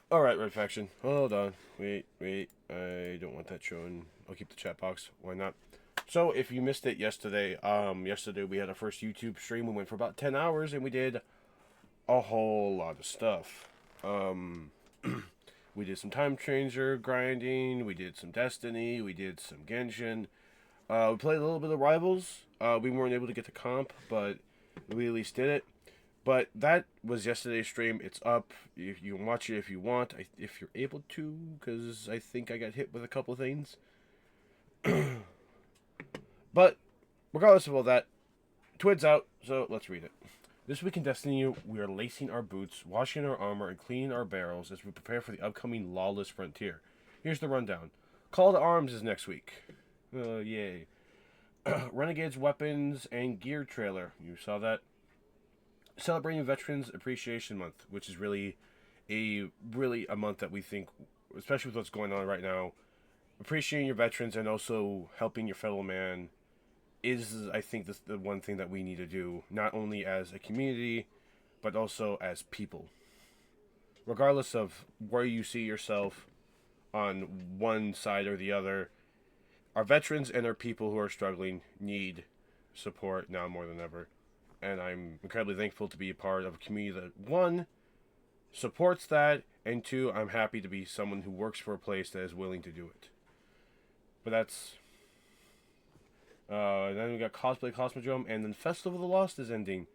Alright, Red Faction. Hold on. Wait. I don't want that showing. I'll keep the chat box. Why not? So, if you missed it yesterday, yesterday we had our first YouTube stream. We went for about 10 hours and we did a whole lot of stuff. Um, we did some Time Changer grinding, we did some Destiny, we did some Genshin. We played a little bit of Rivals. We weren't able to get to comp, but we at least did it. But that was yesterday's stream. It's up. You can watch it if you want, if you're able to, because I think I got hit with a couple of things. But regardless of all that, Twid's out, so let's read it. This week in Destiny, we are lacing our boots, washing our armor, and cleaning our barrels as we prepare for the upcoming lawless frontier. Here's the rundown. Call to Arms is next week. Yay. Renegades weapons and gear trailer. You saw that? Celebrating Veterans Appreciation Month, which is really a month that we think, especially with what's going on right now, appreciating your veterans and also helping your fellow man is, I think, the one thing that we need to do, not only as a community, but also as people. Regardless of where you see yourself on one side or the other, our veterans and our people who are struggling need support now more than ever. And I'm incredibly thankful to be a part of a community that, one, supports that, and two, I'm happy to be someone who works for a place that is willing to do it. But that's... then we got Cosplay Cosmodrome, and then Festival of the Lost is ending.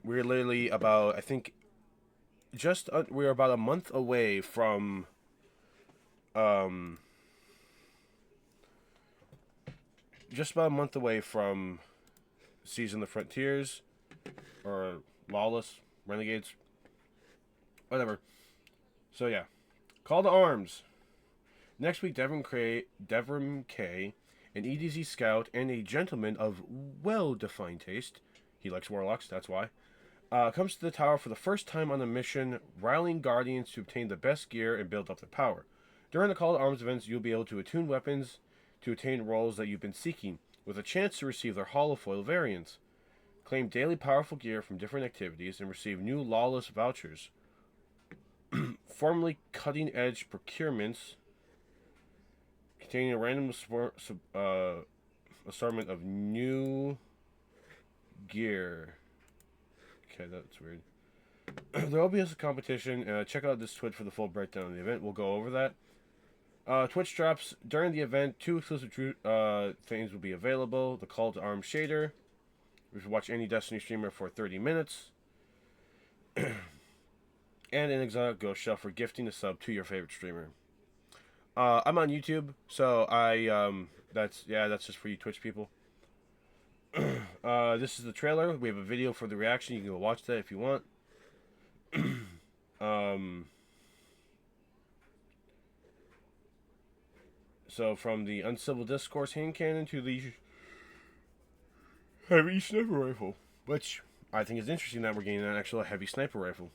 We're literally about, I think, we're about a month away from, just about a month away from Season of the Frontiers, or Lawless, Renegades, whatever. So yeah, Call to Arms. Next week, Devon K, an EDZ scout and a gentleman of well-defined taste, he likes warlocks, that's why, comes to the tower for the first time on a mission, rallying guardians to obtain the best gear and build up their power. During the Call to Arms events, you'll be able to attune weapons to attain roles that you've been seeking, with a chance to receive their holofoil variants. Claim daily powerful gear from different activities and receive new lawless vouchers. Formerly cutting-edge procurements containing a random assortment of new gear. Okay, that's weird. There will be a competition. Check out this Twitch for the full breakdown of the event. We'll go over that. Twitch drops during the event. 2 exclusive things will be available. The Call to Arms shader. You can watch any Destiny streamer for 30 minutes. And an exotic ghost shell for gifting a sub to your favorite streamer. I'm on YouTube, so that's just for you Twitch people. This is the trailer. We have a video for the reaction. You can go watch that if you want. So from the Uncivil Discourse hand cannon to the heavy sniper rifle, which I think is interesting that we're getting an actual heavy sniper rifle.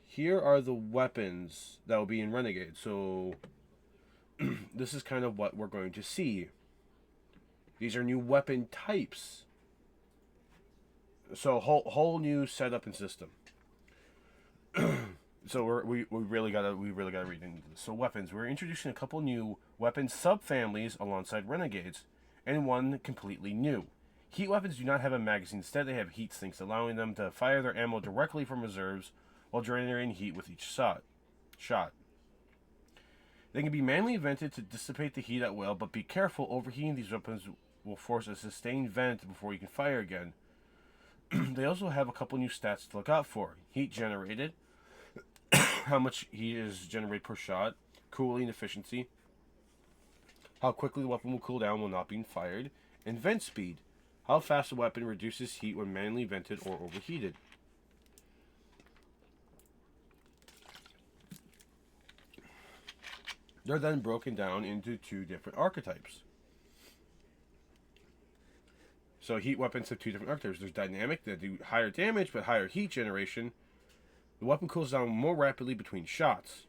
Here are the weapons that will be in Renegade. So this is kind of what we're going to see. These are new weapon types. So whole new setup and system. So we really gotta read into this. So weapons, we're introducing a couple new weapon subfamilies alongside Renegades, and one completely new. Heat weapons do not have a magazine. Instead, they have heat sinks, allowing them to fire their ammo directly from reserves while generating heat with each shot. They can be manually vented to dissipate the heat at will, but be careful, overheating these weapons will force a sustained vent before you can fire again. They also have a couple new stats to look out for. Heat generated, how much heat is generated per shot, cooling efficiency, how quickly the weapon will cool down when not being fired, and vent speed, how fast the weapon reduces heat when manually vented or overheated. They're then broken down into 2 different archetypes. So heat weapons have 2 different archetypes. There's dynamic, that do higher damage but higher heat generation. The weapon cools down more rapidly between shots.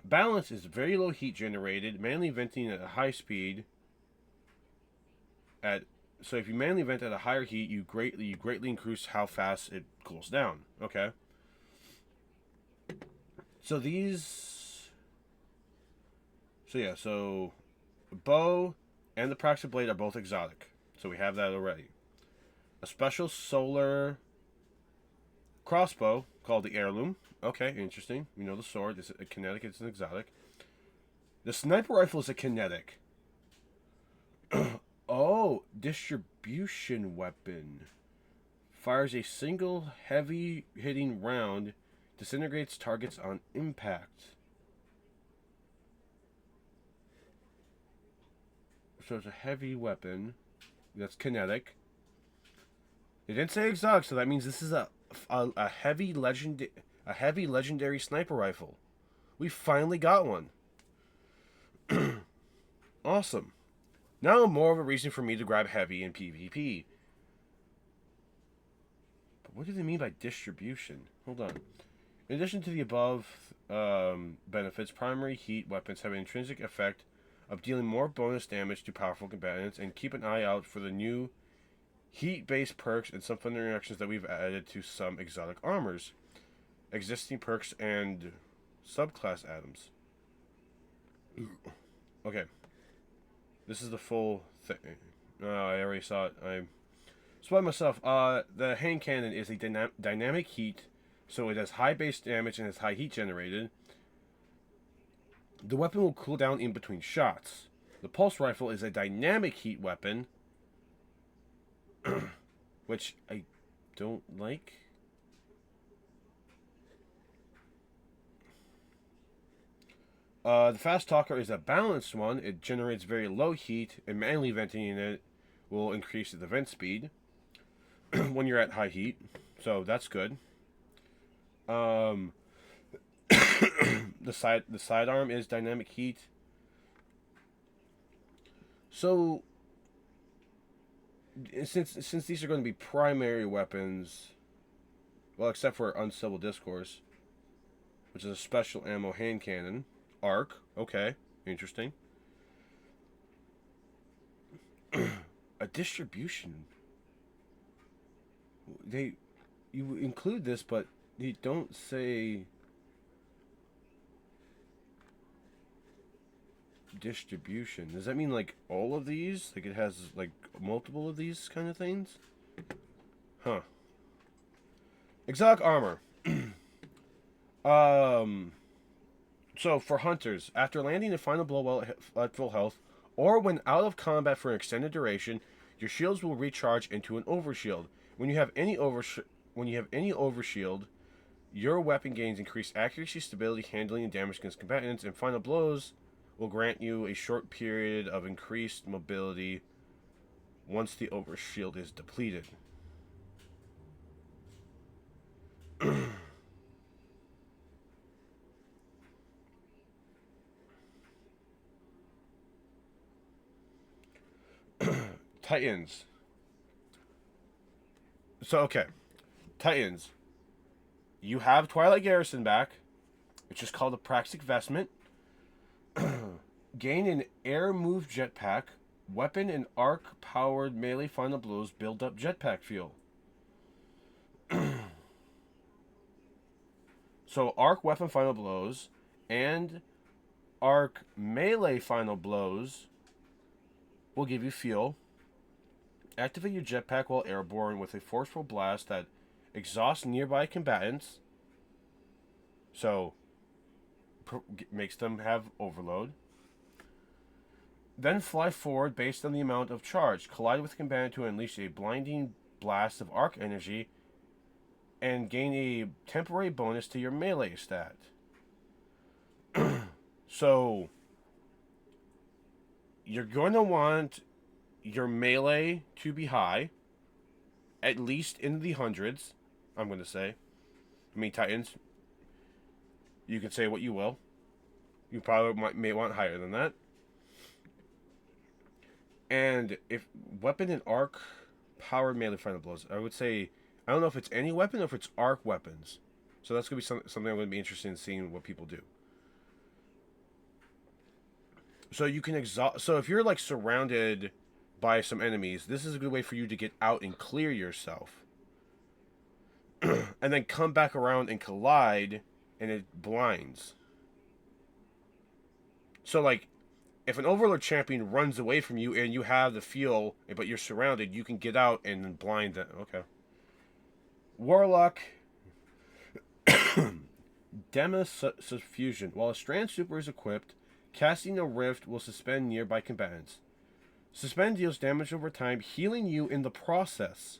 Balance is very low heat generated, manually venting at a high speed at So if you manually vent at a higher heat, you greatly increase how fast it cools down. Okay. So these. So yeah. So bow and the Praxis blade are both exotic. So we have that already. A special solar crossbow called the heirloom. Okay, interesting. You know the sword. It's a kinetic. It's an exotic. The sniper rifle is a kinetic. Oh, distribution weapon. Fires a single heavy hitting round. Disintegrates targets on impact. So it's a heavy weapon. That's kinetic. It didn't say exotic, so that means this is a heavy legendary sniper rifle. We finally got one. Awesome. Now more of a reason for me to grab heavy in PvP. But what do they mean by distribution? Hold on. In addition to the above benefits, primary heat weapons have an intrinsic effect of dealing more bonus damage to powerful combatants, and keep an eye out for the new heat-based perks and some fun interactions that we've added to some exotic armors, existing perks, and subclass items. Okay. This is the full thing. I already saw it. I spotted myself. The hand cannon is a dynamic heat, so it has high base damage and has high heat generated. The weapon will cool down in between shots. The pulse rifle is a dynamic heat weapon, which I don't like. The fast talker is a balanced one. It generates very low heat, and manually venting it will increase the vent speed when you're at high heat. So that's good. The sidearm is dynamic heat. So since these are going to be primary weapons, well, except for Uncivil Discourse, which is a special ammo hand cannon. Arc, okay, interesting. A distribution. You include this, but you don't say distribution. Does that mean like all of these? Like it has like multiple of these kind of things? Huh. Exotic armor. So for hunters, after landing a final blow while at full health, or when out of combat for an extended duration, your shields will recharge into an overshield. When you have any overshield, your weapon gains increased accuracy, stability, handling, and damage against combatants, and final blows will grant you a short period of increased mobility once the overshield is depleted. Titans. So, okay. Titans. You have Twilight Garrison back, which is called a Praxic Vestment. Gain an air move jetpack. Weapon and arc powered melee final blows build up jetpack fuel. So, arc weapon final blows and arc melee final blows will give you fuel. Activate your jetpack while airborne with a forceful blast that exhausts nearby combatants. So, makes them have overload. Then fly forward based on the amount of charge. Collide with a combatant to unleash a blinding blast of arc energy and gain a temporary bonus to your melee stat. So, you're going to want your melee to be high, at least in the hundreds, I'm going to say. I mean, Titans, you can say what you will. You probably may want higher than that. And if weapon and arc powered melee final blows, I would say, I don't know if it's any weapon or if it's arc weapons. So that's going to be something I'm going to be interested in seeing what people do. So you can so if you're like surrounded by some enemies, this is a good way for you to get out and clear yourself. And then come back around and collide, and it blinds. So, like, if an Overlord champion runs away from you and you have the feel, but you're surrounded, you can get out and then blind them. Okay. Warlock. Demasuffusion. While a Strand Super is equipped, casting a Rift will suspend nearby combatants. Suspend deals damage over time, healing you in the process.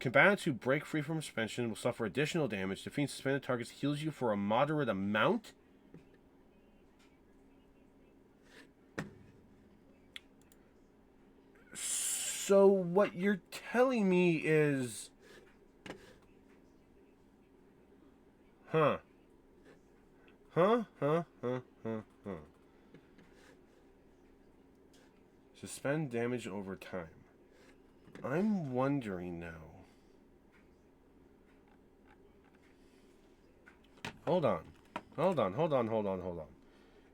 Combatants who break free from suspension will suffer additional damage. Defeating suspended targets heals you for a moderate amount. So what you're telling me is... Huh. Suspend damage over time. I'm wondering now. Hold on.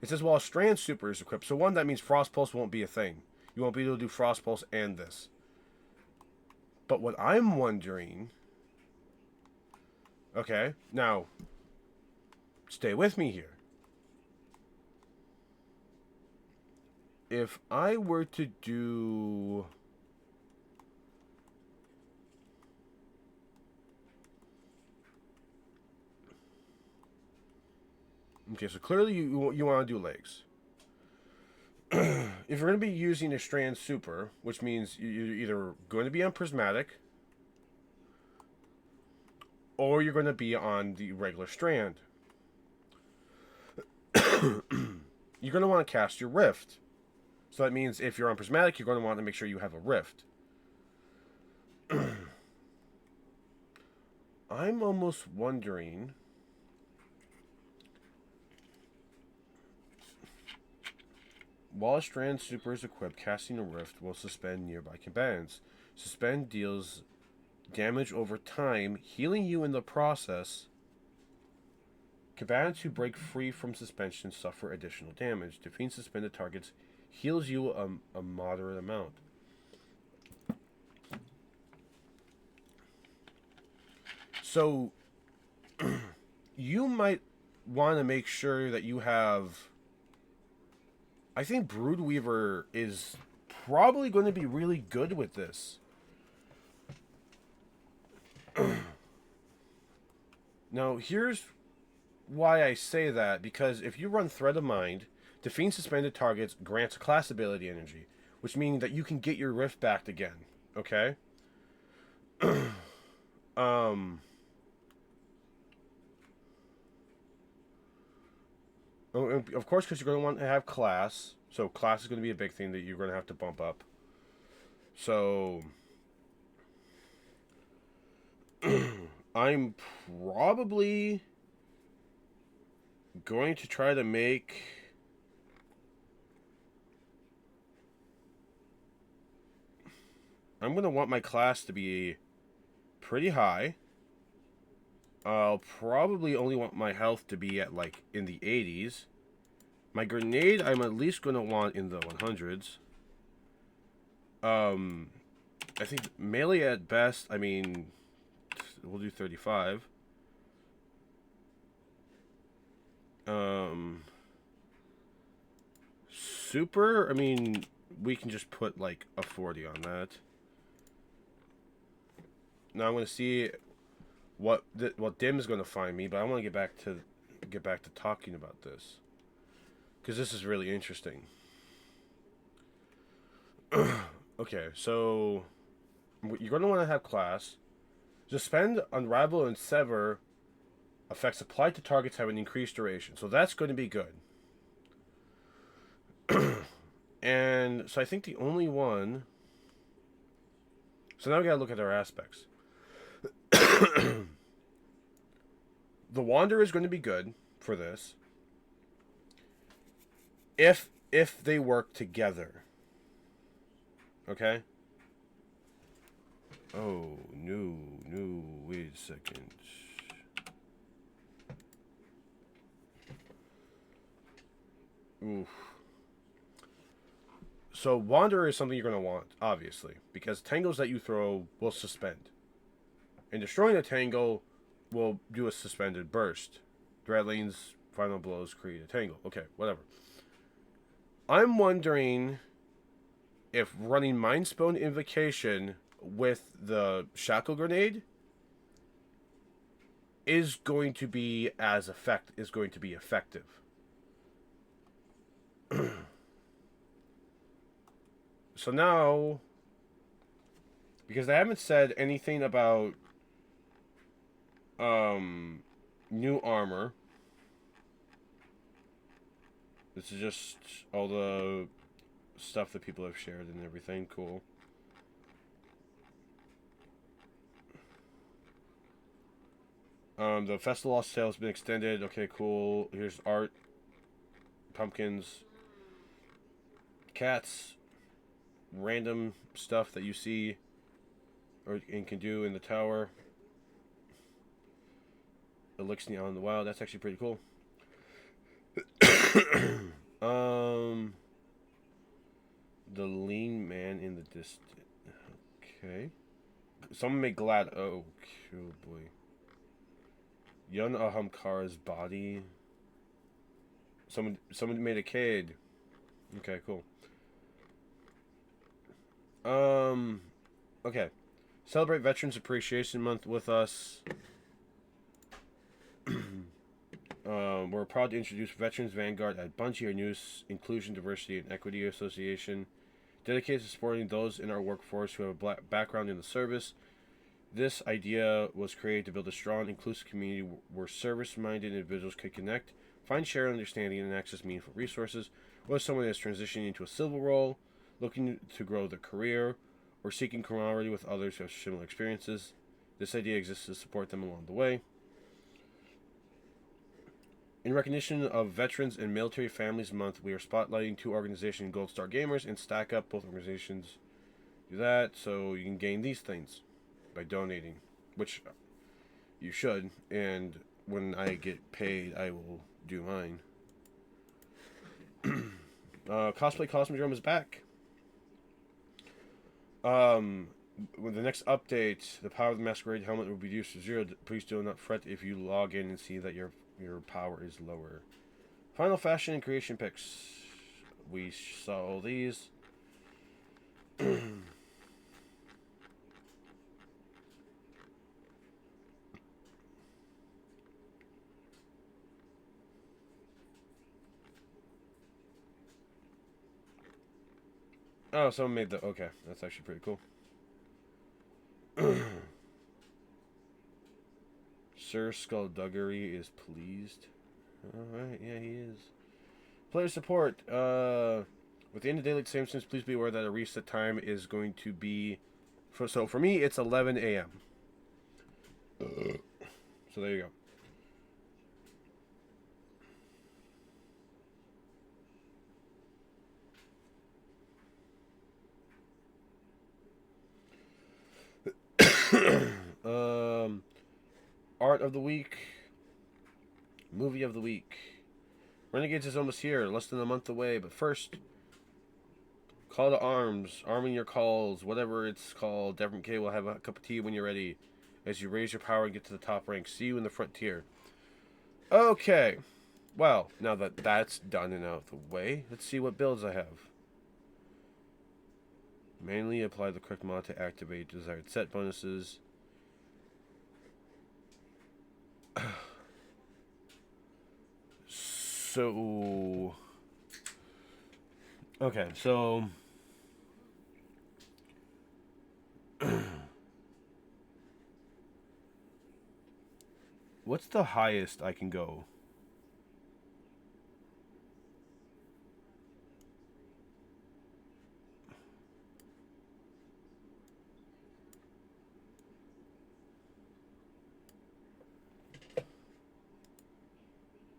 It says while Strand Super is equipped. So one, that means Frost Pulse won't be a thing. You won't be able to do Frost Pulse and this. But what I'm wondering... Okay, now... Stay with me here. If I were to do... Okay, so clearly you want to do legs. If you're going to be using a Strand Super, which means you're either going to be on Prismatic, or you're going to be on the regular Strand. You're going to want to cast your Rift. So that means if you're on Prismatic, you're going to want to make sure you have a Rift. I'm almost wondering... While a Strand Super is equipped, casting a Rift will suspend nearby combatants. Suspend deals damage over time, healing you in the process. Combatants who break free from suspension suffer additional damage. Defeating suspended targets heals you a moderate amount. So, you might want to make sure that you have... I think Broodweaver is probably going to be really good with this. Now, here's why I say that. Because if you run Thread of Mind, defeating suspended targets grants a class ability energy, which means that you can get your Rift back again. Okay? Of course, because you're going to want to have class. So class is going to be a big thing that you're going to have to bump up. So... I'm probably going to try to make... I'm going to want my class to be pretty high. I'll probably only want my health to be at, like, in the 80s. My grenade, I'm at least going to want in the 100s. I think melee at best, I mean, we'll do 35. Super, I mean, we can just put, like, a 40 on that. Now I'm going to see... what Dim is going to find me, but I want to get back to talking about this, because this is really interesting. Okay, so you're going to want to have class. Suspend, Unravel, and Sever effects applied to targets have an increased duration, so that's going to be good. And so I think the only one... So now we got to look at our aspects. The Wanderer is going to be good for this if they work together. Okay? Oh, no, wait a second. Oof. So Wanderer is something you're going to want, obviously, because tangles that you throw will suspend. And destroying a tangle will do a suspended burst. Dreadling's final blows create a tangle. Okay, whatever. I'm wondering if running Mindspone Invocation with the Shackle Grenade is going to be effective. So now, because they haven't said anything about new armor. This is just all the stuff that people have shared and everything. Cool. The festival sale has been extended. Okay, cool. Here's art. Pumpkins. Cats. Random stuff that you see or and can do in the tower. Elixir out in the wild. That's actually pretty cool. The lean man in the distance. Okay. Someone made glad. Oh, boy. Yun Ahamkar's body. Someone made a cade. Okay, cool. Okay. Celebrate Veterans Appreciation Month with us. We're proud to introduce Veterans Vanguard at Bungie, our new Inclusion, Diversity, and Equity Association, dedicated to supporting those in our workforce who have a black background in the service. This idea was created to build a strong, inclusive community where service-minded individuals could connect, find shared understanding, and access meaningful resources, whether someone is transitioning into a civil role, looking to grow their career, or seeking camaraderie with others who have similar experiences. This idea exists to support them along the way. In recognition of Veterans and Military Families Month, we are spotlighting two organizations, Gold Star Gamers and Stack Up. Both organizations do that, so you can gain these things by donating, which you should. And when I get paid, I will do mine. Cosplay Cosmodrome is back. With the next update, the power of the Masquerade helmet will be reduced to 0. Please do not fret if you log in and see that your power is lower. Final fashion and creation picks. We saw all these. Oh, someone made the... Okay, that's actually pretty cool. Sir Skullduggery is pleased. Alright, yeah, he is. Player support. With the end of daylight savings, please be aware that a reset time is going to be... So for me, it's 11 a.m. So there you go. Art of the week, movie of the week. Renegades is almost here, less than a month away. But first, call to arms, arming your calls, whatever it's called. Devon K will have a cup of tea when you're ready, as you raise your power and get to the top rank. See you in the frontier. Okay, well, now that that's done and out of the way, let's see what builds I have. Manually apply the correct mod to activate desired set bonuses. So, okay, so what's the highest I can go?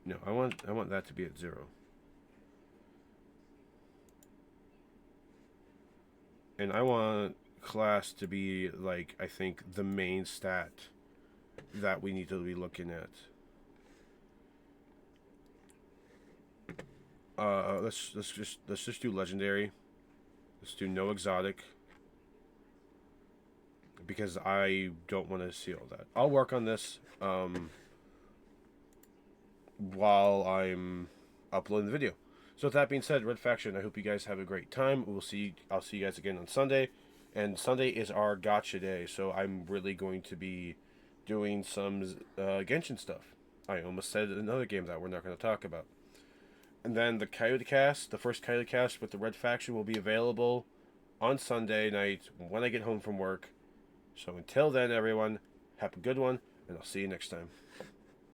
No, I want that to be at 0. And I want class to be, like, I think the main stat that we need to be looking at. Let's just do legendary. Let's do no exotic. Because I don't want to see all that. I'll work on this while I'm uploading the video. So with that being said, Red Faction, I hope you guys have a great time. I'll see you guys again on Sunday. And Sunday is our gotcha day, so I'm really going to be doing some Genshin stuff. I almost said another game that we're not going to talk about. And then the Coyote Cast, the first Coyote Cast with the Red Faction will be available on Sunday night when I get home from work. So until then, everyone, have a good one, and I'll see you next time.